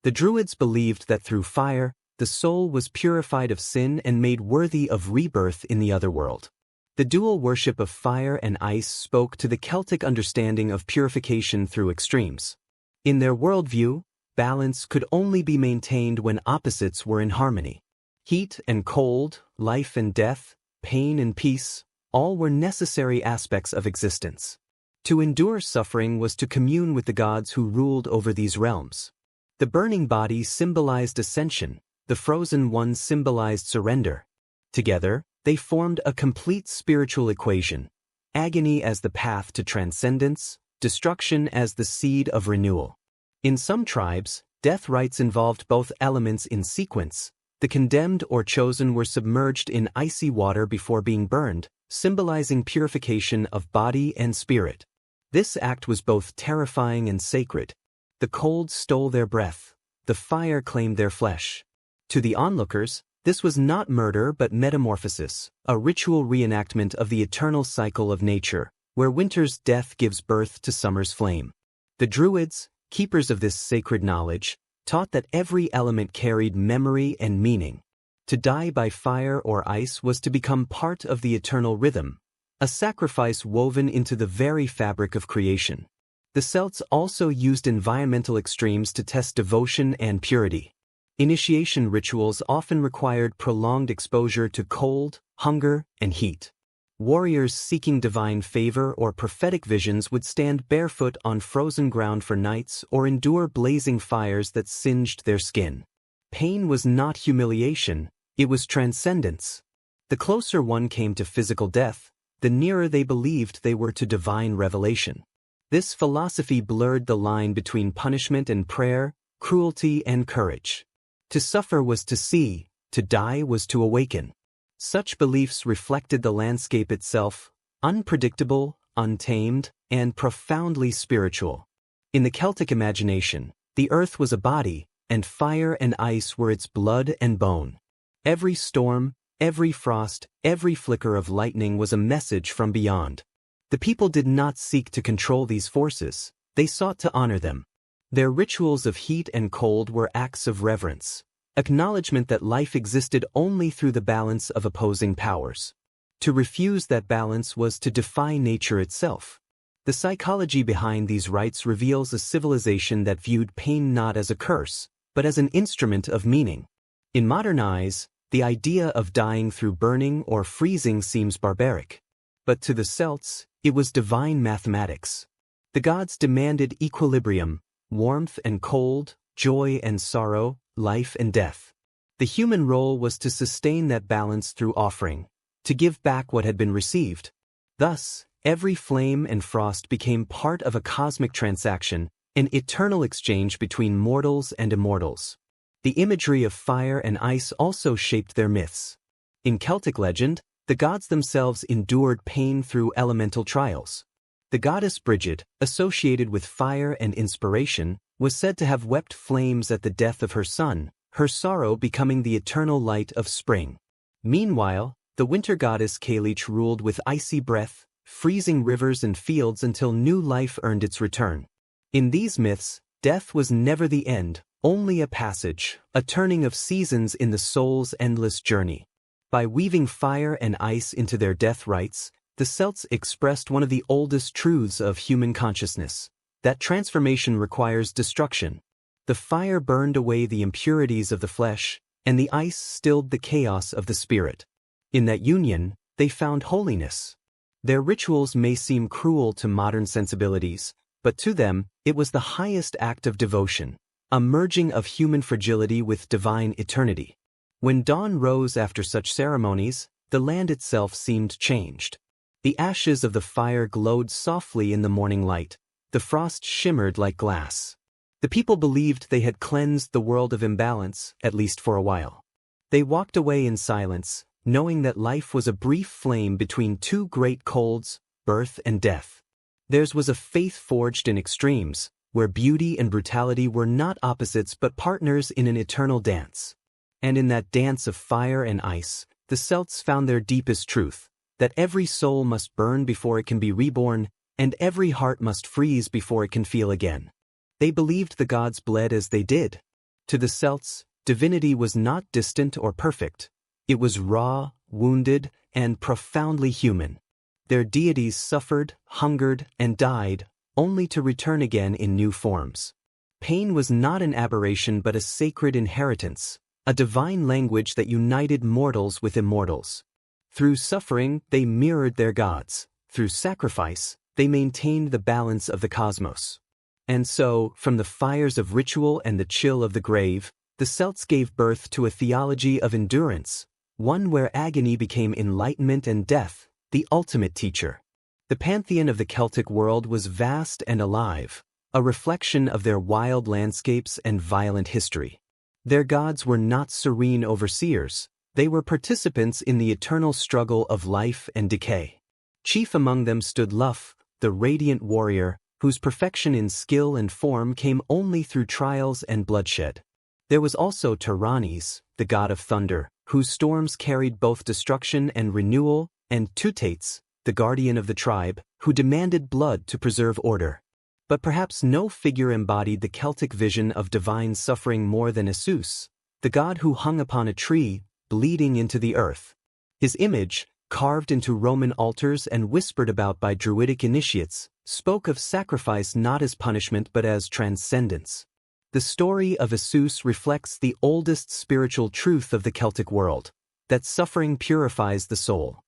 The Druids believed that through fire, the soul was purified of sin and made worthy of rebirth in the Otherworld. The dual worship of fire and ice spoke to the Celtic understanding of purification through extremes. In their worldview, balance could only be maintained when opposites were in harmony. Heat and cold, life and death, pain and peace, all were necessary aspects of existence. To endure suffering was to commune with the gods who ruled over these realms. The burning body symbolized ascension, the frozen one symbolized surrender. Together, they formed a complete spiritual equation, agony as the path to transcendence, destruction as the seed of renewal. In some tribes, death rites involved both elements in sequence. The condemned or chosen were submerged in icy water before being burned, symbolizing purification of body and spirit. This act was both terrifying and sacred. The cold stole their breath, the fire claimed their flesh. To the onlookers, this was not murder but metamorphosis, a ritual reenactment of the eternal cycle of nature, where winter's death gives birth to summer's flame. The Druids, keepers of this sacred knowledge, taught that every element carried memory and meaning. To die by fire or ice was to become part of the eternal rhythm, a sacrifice woven into the very fabric of creation. The Celts also used environmental extremes to test devotion and purity. Initiation rituals often required prolonged exposure to cold, hunger, and heat. Warriors seeking divine favor or prophetic visions would stand barefoot on frozen ground for nights or endure blazing fires that singed their skin. Pain was not humiliation, it was transcendence. The closer one came to physical death, the nearer they believed they were to divine revelation. This philosophy blurred the line between punishment and prayer, cruelty and courage. To suffer was to see, to die was to awaken. Such beliefs reflected the landscape itself, unpredictable, untamed, and profoundly spiritual. In the Celtic imagination, the earth was a body, and fire and ice were its blood and bone. Every storm, every frost, every flicker of lightning was a message from beyond. The people did not seek to control these forces, they sought to honor them. Their rituals of heat and cold were acts of reverence, acknowledgement that life existed only through the balance of opposing powers. To refuse that balance was to defy nature itself. The psychology behind these rites reveals a civilization that viewed pain not as a curse, but as an instrument of meaning. In modern eyes, the idea of dying through burning or freezing seems barbaric. But to the Celts, it was divine mathematics. The gods demanded equilibrium, warmth and cold, joy and sorrow, life and death. The human role was to sustain that balance through offering, to give back what had been received. Thus, every flame and frost became part of a cosmic transaction, an eternal exchange between mortals and immortals. The imagery of fire and ice also shaped their myths. In Celtic legend, the gods themselves endured pain through elemental trials. The goddess Brigid, associated with fire and inspiration, was said to have wept flames at the death of her son, her sorrow becoming the eternal light of spring. Meanwhile, the winter goddess Cailleach ruled with icy breath, freezing rivers and fields until new life earned its return. In these myths, death was never the end, only a passage, a turning of seasons in the soul's endless journey. By weaving fire and ice into their death rites, the Celts expressed one of the oldest truths of human consciousness, that transformation requires destruction. The fire burned away the impurities of the flesh, and the ice stilled the chaos of the spirit. In that union, they found holiness. Their rituals may seem cruel to modern sensibilities, but to them, it was the highest act of devotion, a merging of human fragility with divine eternity. When dawn rose after such ceremonies, the land itself seemed changed. The ashes of the fire glowed softly in the morning light, the frost shimmered like glass. The people believed they had cleansed the world of imbalance, at least for a while. They walked away in silence, knowing that life was a brief flame between two great colds, birth and death. Theirs was a faith forged in extremes, where beauty and brutality were not opposites but partners in an eternal dance. And in that dance of fire and ice, the Celts found their deepest truth, that every soul must burn before it can be reborn, and every heart must freeze before it can feel again. They believed the gods bled as they did. To the Celts, divinity was not distant or perfect. It was raw, wounded, and profoundly human. Their deities suffered, hungered, and died, only to return again in new forms. Pain was not an aberration but a sacred inheritance, a divine language that united mortals with immortals. Through suffering, they mirrored their gods. Through sacrifice, they maintained the balance of the cosmos. And so, from the fires of ritual and the chill of the grave, the Celts gave birth to a theology of endurance, one where agony became enlightenment and death, the ultimate teacher. The pantheon of the Celtic world was vast and alive, a reflection of their wild landscapes and violent history. Their gods were not serene overseers, they were participants in the eternal struggle of life and decay. Chief among them stood Lugh, the radiant warrior, whose perfection in skill and form came only through trials and bloodshed. There was also Tyrannes, the god of thunder, whose storms carried both destruction and renewal, and Tutates, the guardian of the tribe, who demanded blood to preserve order. But perhaps no figure embodied the Celtic vision of divine suffering more than Asus, the god who hung upon a tree, bleeding into the earth. His image, carved into Roman altars and whispered about by Druidic initiates, spoke of sacrifice not as punishment but as transcendence. The story of Asus reflects the oldest spiritual truth of the Celtic world, that suffering purifies the soul.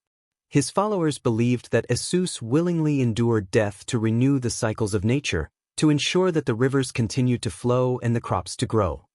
His followers believed that Asus willingly endured death to renew the cycles of nature, to ensure that the rivers continued to flow and the crops to grow.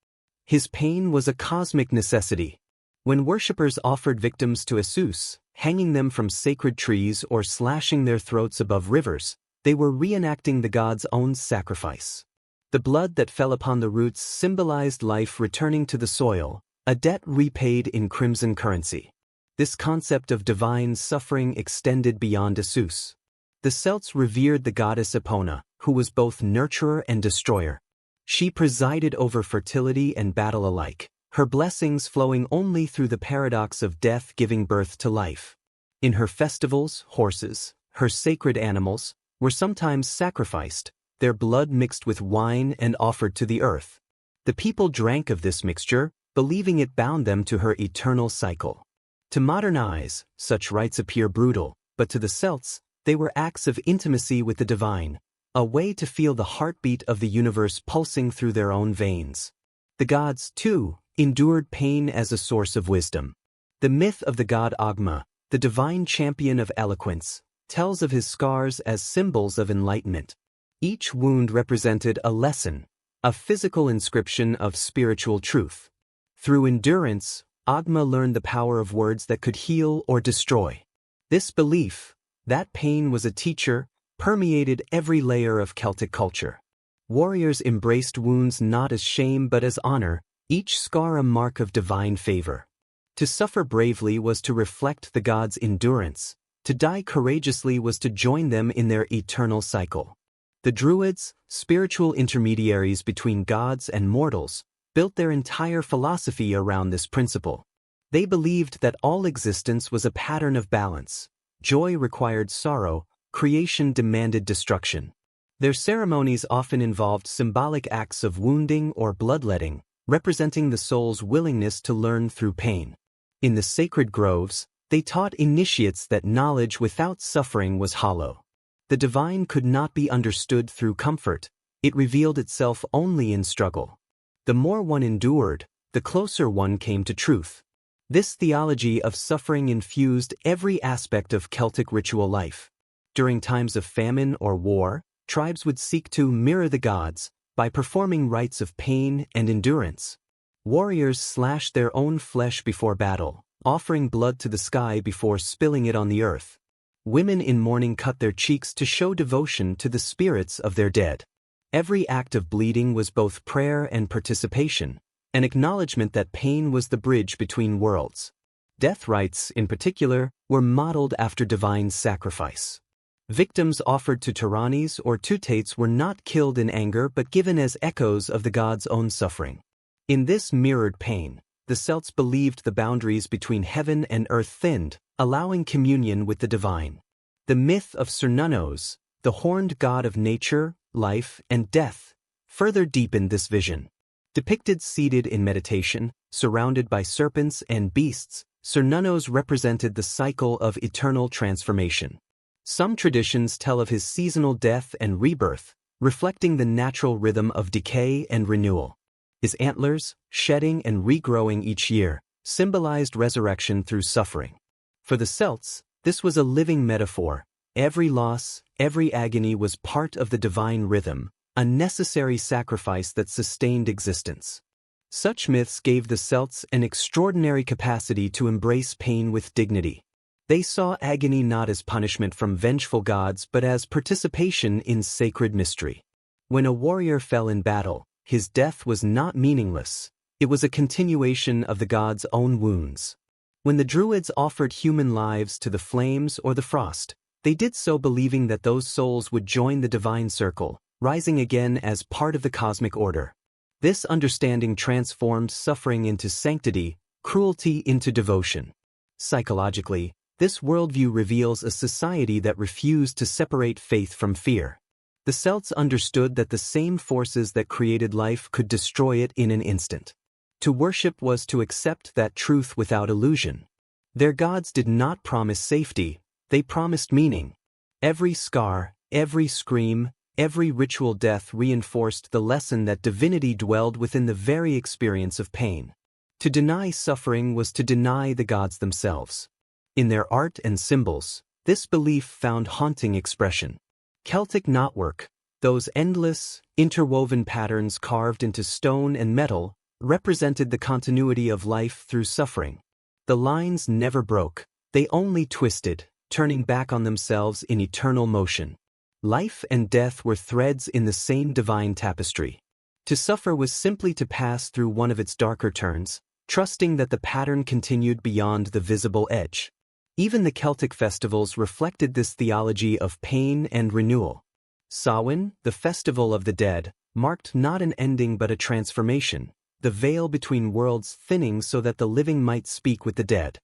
His pain was a cosmic necessity. When worshippers offered victims to Asus, hanging them from sacred trees or slashing their throats above rivers, they were reenacting the god's own sacrifice. The blood that fell upon the roots symbolized life returning to the soil, a debt repaid in crimson currency. This concept of divine suffering extended beyond Asus. The Celts revered the goddess Epona, who was both nurturer and destroyer. She presided over fertility and battle alike, her blessings flowing only through the paradox of death giving birth to life. In her festivals, horses, her sacred animals, were sometimes sacrificed, their blood mixed with wine and offered to the earth. The people drank of this mixture, believing it bound them to her eternal cycle. To modern eyes, such rites appear brutal, but to the Celts, they were acts of intimacy with the divine, a way to feel the heartbeat of the universe pulsing through their own veins. The gods, too, endured pain as a source of wisdom. The myth of the god Ogma, the divine champion of eloquence, tells of his scars as symbols of enlightenment. Each wound represented a lesson, a physical inscription of spiritual truth. Through endurance, Agma learned the power of words that could heal or destroy. This belief, that pain was a teacher, permeated every layer of Celtic culture. Warriors embraced wounds not as shame but as honor, each scar a mark of divine favor. To suffer bravely was to reflect the gods' endurance. To die courageously was to join them in their eternal cycle. The Druids, spiritual intermediaries between gods and mortals, built their entire philosophy around this principle. They believed that all existence was a pattern of balance. Joy required sorrow, creation demanded destruction. Their ceremonies often involved symbolic acts of wounding or bloodletting, representing the soul's willingness to learn through pain. In the sacred groves, they taught initiates that knowledge without suffering was hollow. The divine could not be understood through comfort, it revealed itself only in struggle. The more one endured, the closer one came to truth. This theology of suffering infused every aspect of Celtic ritual life. During times of famine or war, tribes would seek to mirror the gods by performing rites of pain and endurance. Warriors slashed their own flesh before battle, offering blood to the sky before spilling it on the earth. Women in mourning cut their cheeks to show devotion to the spirits of their dead. Every act of bleeding was both prayer and participation, an acknowledgement that pain was the bridge between worlds. Death rites, in particular, were modeled after divine sacrifice. Victims offered to tyrannies or tutates were not killed in anger but given as echoes of the god's own suffering. In this mirrored pain, the Celts believed the boundaries between heaven and earth thinned, allowing communion with the divine. The myth of Cernunnos, the horned god of nature, life, and death, further deepened this vision. Depicted seated in meditation, surrounded by serpents and beasts, Cernunnos represented the cycle of eternal transformation. Some traditions tell of his seasonal death and rebirth, reflecting the natural rhythm of decay and renewal. His antlers, shedding and regrowing each year, symbolized resurrection through suffering. For the Celts, this was a living metaphor. Every loss, every agony was part of the divine rhythm, a necessary sacrifice that sustained existence. Such myths gave the Celts an extraordinary capacity to embrace pain with dignity. They saw agony not as punishment from vengeful gods but as participation in sacred mystery. When a warrior fell in battle, his death was not meaningless, it was a continuation of the god's own wounds. When the Druids offered human lives to the flames or the frost, they did so believing that those souls would join the divine circle, rising again as part of the cosmic order. This understanding transformed suffering into sanctity, cruelty into devotion. Psychologically, this worldview reveals a society that refused to separate faith from fear. The Celts understood that the same forces that created life could destroy it in an instant. To worship was to accept that truth without illusion. Their gods did not promise safety, they promised meaning. Every scar, every scream, every ritual death reinforced the lesson that divinity dwelled within the very experience of pain. To deny suffering was to deny the gods themselves. In their art and symbols, this belief found haunting expression. Celtic knotwork, those endless, interwoven patterns carved into stone and metal, represented the continuity of life through suffering. The lines never broke, they only twisted, turning back on themselves in eternal motion. Life and death were threads in the same divine tapestry. To suffer was simply to pass through one of its darker turns, trusting that the pattern continued beyond the visible edge. Even the Celtic festivals reflected this theology of pain and renewal. Samhain, the festival of the dead, marked not an ending but a transformation, the veil between worlds thinning so that the living might speak with the dead.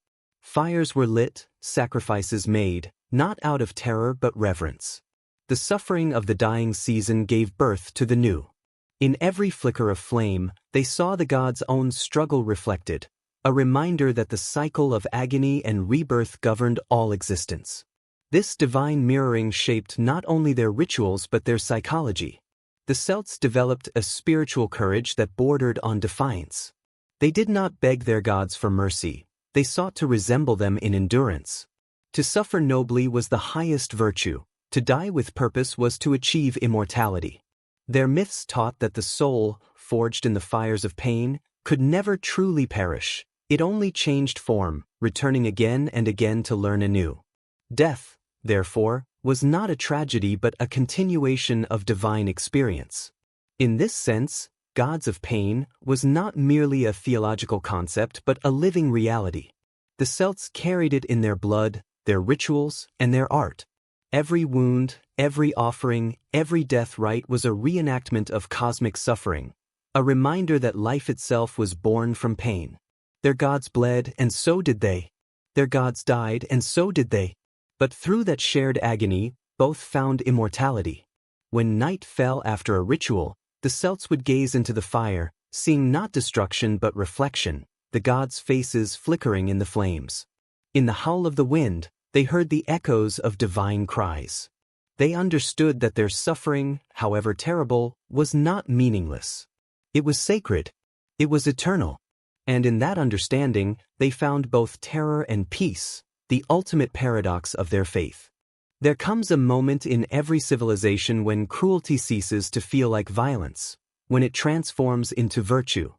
Fires were lit, sacrifices made, not out of terror but reverence. The suffering of the dying season gave birth to the new. In every flicker of flame, they saw the gods' own struggle reflected, a reminder that the cycle of agony and rebirth governed all existence. This divine mirroring shaped not only their rituals but their psychology. The Celts developed a spiritual courage that bordered on defiance. They did not beg their gods for mercy, they sought to resemble them in endurance. To suffer nobly was the highest virtue, to die with purpose was to achieve immortality. Their myths taught that the soul, forged in the fires of pain, could never truly perish, It only changed form, returning again and again to learn anew. Death, therefore, was not a tragedy but a continuation of divine experience. In this sense, gods of pain was not merely a theological concept but a living reality. The Celts carried it in their blood, their rituals, and their art. Every wound, every offering, every death rite was a reenactment of cosmic suffering, a reminder that life itself was born from pain. Their gods bled, and so did they. Their gods died, and so did they. But through that shared agony, both found immortality. When night fell after a ritual, the Celts would gaze into the fire, seeing not destruction but reflection, the gods' faces flickering in the flames. In the howl of the wind, they heard the echoes of divine cries. They understood that their suffering, however terrible, was not meaningless. It was sacred. It was eternal. And in that understanding, they found both terror and peace, the ultimate paradox of their faith. There comes a moment in every civilization when cruelty ceases to feel like violence, when it transforms into virtue.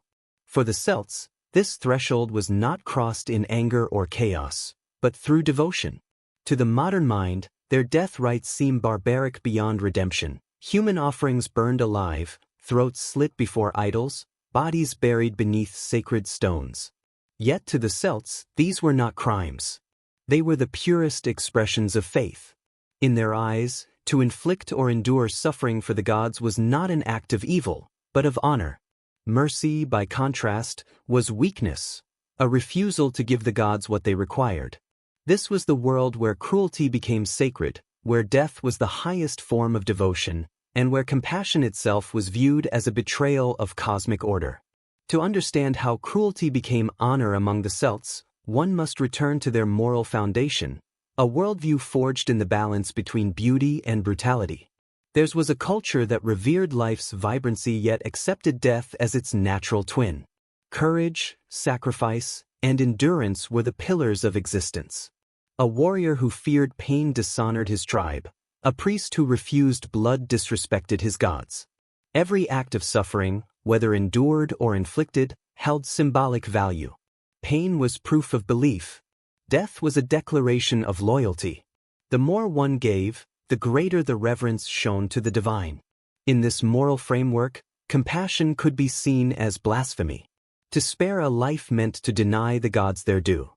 For the Celts, this threshold was not crossed in anger or chaos, but through devotion. To the modern mind, their death rites seem barbaric beyond redemption. Human offerings burned alive, throats slit before idols, bodies buried beneath sacred stones. Yet to the Celts, these were not crimes. They were the purest expressions of faith. In their eyes, to inflict or endure suffering for the gods was not an act of evil, but of honor. Mercy, by contrast, was weakness, a refusal to give the gods what they required. This was the world where cruelty became sacred, where death was the highest form of devotion, and where compassion itself was viewed as a betrayal of cosmic order. To understand how cruelty became honor among the Celts, one must return to their moral foundation, a worldview forged in the balance between beauty and brutality. Theirs was a culture that revered life's vibrancy yet accepted death as its natural twin. Courage, sacrifice, and endurance were the pillars of existence. A warrior who feared pain dishonored his tribe. A priest who refused blood disrespected his gods. Every act of suffering, whether endured or inflicted, held symbolic value. Pain was proof of belief. Death was a declaration of loyalty. The more one gave, the greater the reverence shown to the divine. In this moral framework, compassion could be seen as blasphemy. To spare a life meant to deny the gods their due.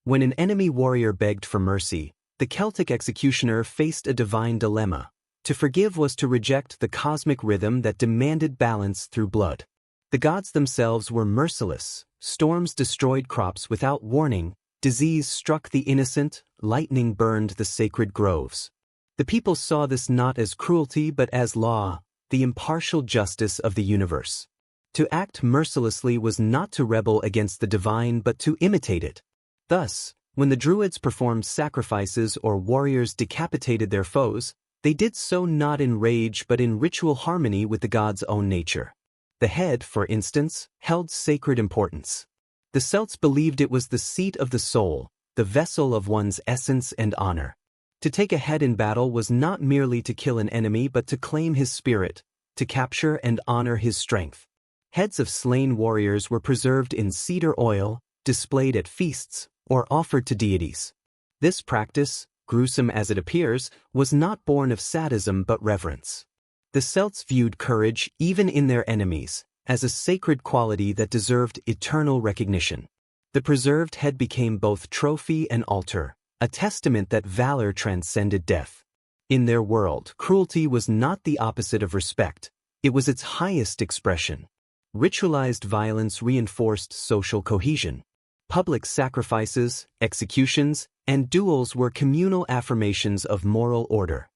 When an enemy warrior begged for mercy, the Celtic executioner faced a divine dilemma. To forgive was to reject the cosmic rhythm that demanded balance through blood. The gods themselves were merciless. Storms destroyed crops without warning, disease struck the innocent, lightning burned the sacred groves. The people saw this not as cruelty but as law, the impartial justice of the universe. To act mercilessly was not to rebel against the divine but to imitate it. Thus, when the Druids performed sacrifices or warriors decapitated their foes, they did so not in rage but in ritual harmony with the god's own nature. The head, for instance, held sacred importance. The Celts believed it was the seat of the soul, the vessel of one's essence and honor. To take a head in battle was not merely to kill an enemy but to claim his spirit, to capture and honor his strength. Heads of slain warriors were preserved in cedar oil, displayed at feasts, or offered to deities. This practice, gruesome as it appears, was not born of sadism but reverence. The Celts viewed courage, even in their enemies, as a sacred quality that deserved eternal recognition. The preserved head became both trophy and altar, a testament that valor transcended death. In their world, cruelty was not the opposite of respect, it was its highest expression. Ritualized violence reinforced social cohesion. Public sacrifices, executions, and duels were communal affirmations of moral order.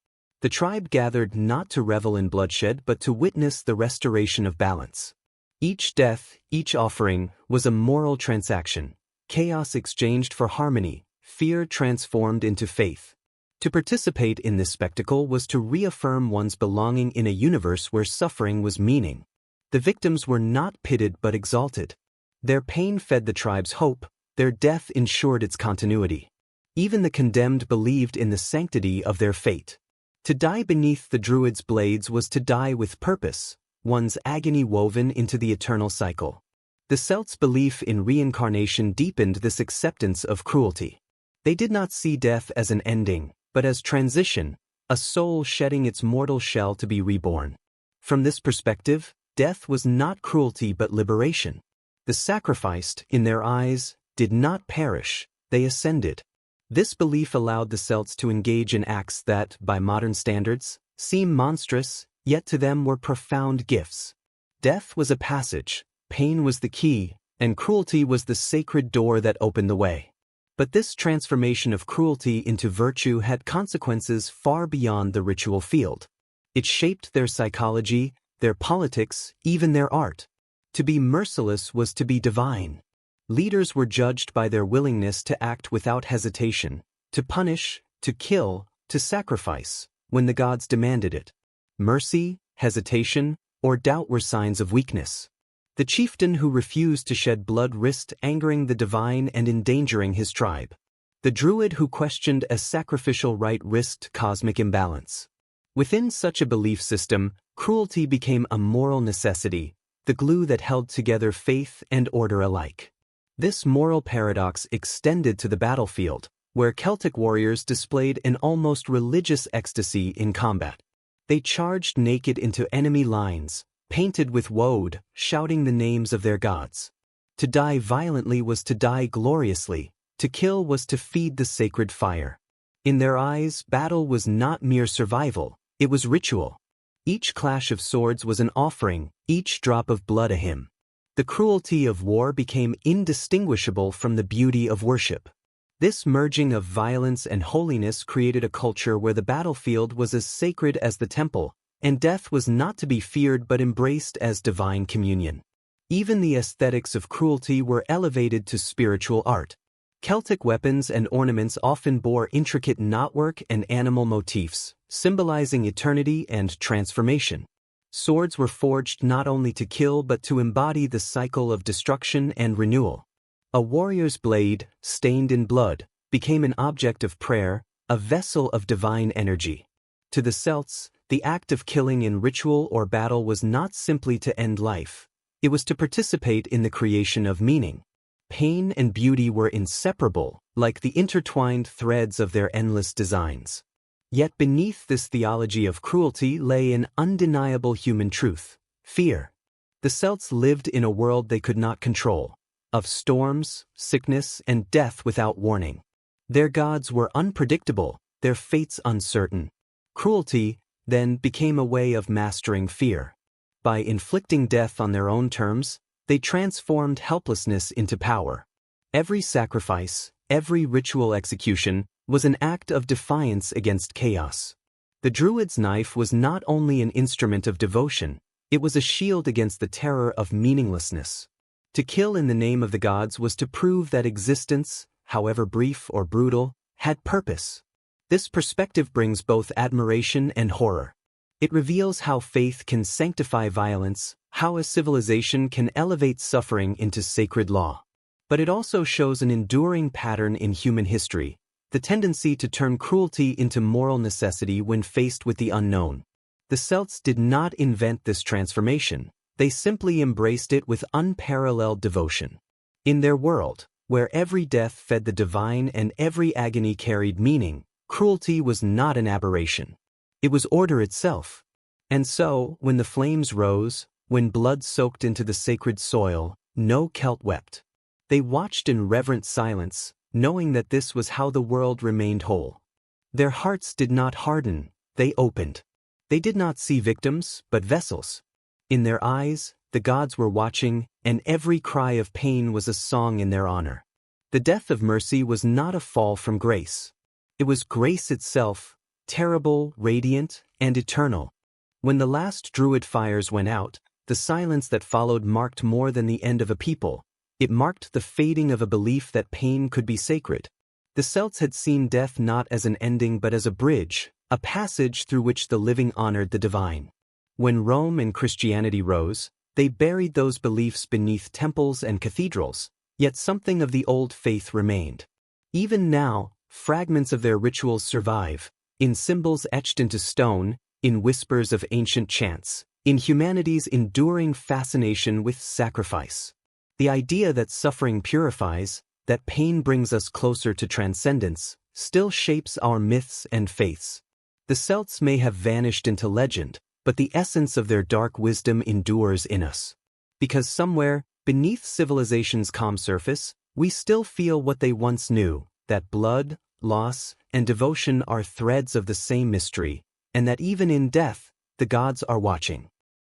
The tribe gathered not to revel in bloodshed but to witness the restoration of balance. Each death, each offering, was a moral transaction. Chaos exchanged for harmony, fear transformed into faith. To participate in this spectacle was to reaffirm one's belonging in a universe where suffering was meaning. The victims were not pitted but exalted. Their pain fed the tribe's hope, their death ensured its continuity. Even the condemned believed in the sanctity of their fate. To die beneath the Druids' blades was to die with purpose, one's agony woven into the eternal cycle. The Celts' belief in reincarnation deepened this acceptance of cruelty. They did not see death as an ending, but as transition, a soul shedding its mortal shell to be reborn. From this perspective, death was not cruelty but liberation. The sacrificed, in their eyes, did not perish, they ascended. This belief allowed the Celts to engage in acts that, by modern standards, seem monstrous, yet to them were profound gifts. Death was a passage, pain was the key, and cruelty was the sacred door that opened the way. But this transformation of cruelty into virtue had consequences far beyond the ritual field. It shaped their psychology, their politics, even their art. To be merciless was to be divine. Leaders were judged by their willingness to act without hesitation, to punish, to kill, to sacrifice, when the gods demanded it. Mercy, hesitation, or doubt were signs of weakness. The chieftain who refused to shed blood risked angering the divine and endangering his tribe. The druid who questioned a sacrificial rite risked cosmic imbalance. Within such a belief system, cruelty became a moral necessity, the glue that held together faith and order alike. This moral paradox extended to the battlefield, where Celtic warriors displayed an almost religious ecstasy in combat. They charged naked into enemy lines, painted with woad, shouting the names of their gods. To die violently was to die gloriously, to kill was to feed the sacred fire. In their eyes, battle was not mere survival, it was ritual. Each clash of swords was an offering, each drop of blood a hymn. The cruelty of war became indistinguishable from the beauty of worship. This merging of violence and holiness created a culture where the battlefield was as sacred as the temple, and death was not to be feared but embraced as divine communion. Even the aesthetics of cruelty were elevated to spiritual art. Celtic weapons and ornaments often bore intricate knotwork and animal motifs, symbolizing eternity and transformation. Swords were forged not only to kill but to embody the cycle of destruction and renewal. A warrior's blade, stained in blood, became an object of prayer, a vessel of divine energy. To the Celts, the act of killing in ritual or battle was not simply to end life, it was to participate in the creation of meaning. Pain and beauty were inseparable, like the intertwined threads of their endless designs. Yet beneath this theology of cruelty lay an undeniable human truth: fear. The Celts lived in a world they could not control, of storms, sickness, and death without warning. Their gods were unpredictable, their fates uncertain. Cruelty, then, became a way of mastering fear. By inflicting death on their own terms, they transformed helplessness into power. Every sacrifice, every ritual execution, was an act of defiance against chaos. The Druid's knife was not only an instrument of devotion, it was a shield against the terror of meaninglessness. To kill in the name of the gods was to prove that existence, however brief or brutal, had purpose. This perspective brings both admiration and horror. It reveals how faith can sanctify violence, how a civilization can elevate suffering into sacred law. But it also shows an enduring pattern in human history: the tendency to turn cruelty into moral necessity when faced with the unknown. The Celts did not invent this transformation, they simply embraced it with unparalleled devotion. In their world, where every death fed the divine and every agony carried meaning, cruelty was not an aberration. It was order itself. And so, when the flames rose, when blood soaked into the sacred soil, no Celt wept. They watched in reverent silence, knowing that this was how the world remained whole. Their hearts did not harden, they opened. They did not see victims, but vessels. In their eyes, the gods were watching, and every cry of pain was a song in their honor. The death of mercy was not a fall from grace. It was grace itself, terrible, radiant, and eternal. When the last druid fires went out, the silence that followed marked more than the end of a people. It marked the fading of a belief that pain could be sacred. The Celts had seen death not as an ending but as a bridge, a passage through which the living honored the divine. When Rome and Christianity rose, they buried those beliefs beneath temples and cathedrals, yet something of the old faith remained. Even now, fragments of their rituals survive, in symbols etched into stone, in whispers of ancient chants, in humanity's enduring fascination with sacrifice. The idea that suffering purifies, that pain brings us closer to transcendence, still shapes our myths and faiths. The Celts may have vanished into legend, but the essence of their dark wisdom endures in us. Because somewhere, beneath civilization's calm surface, we still feel what they once knew, that blood, loss, and devotion are threads of the same mystery, and that even in death, the gods are watching.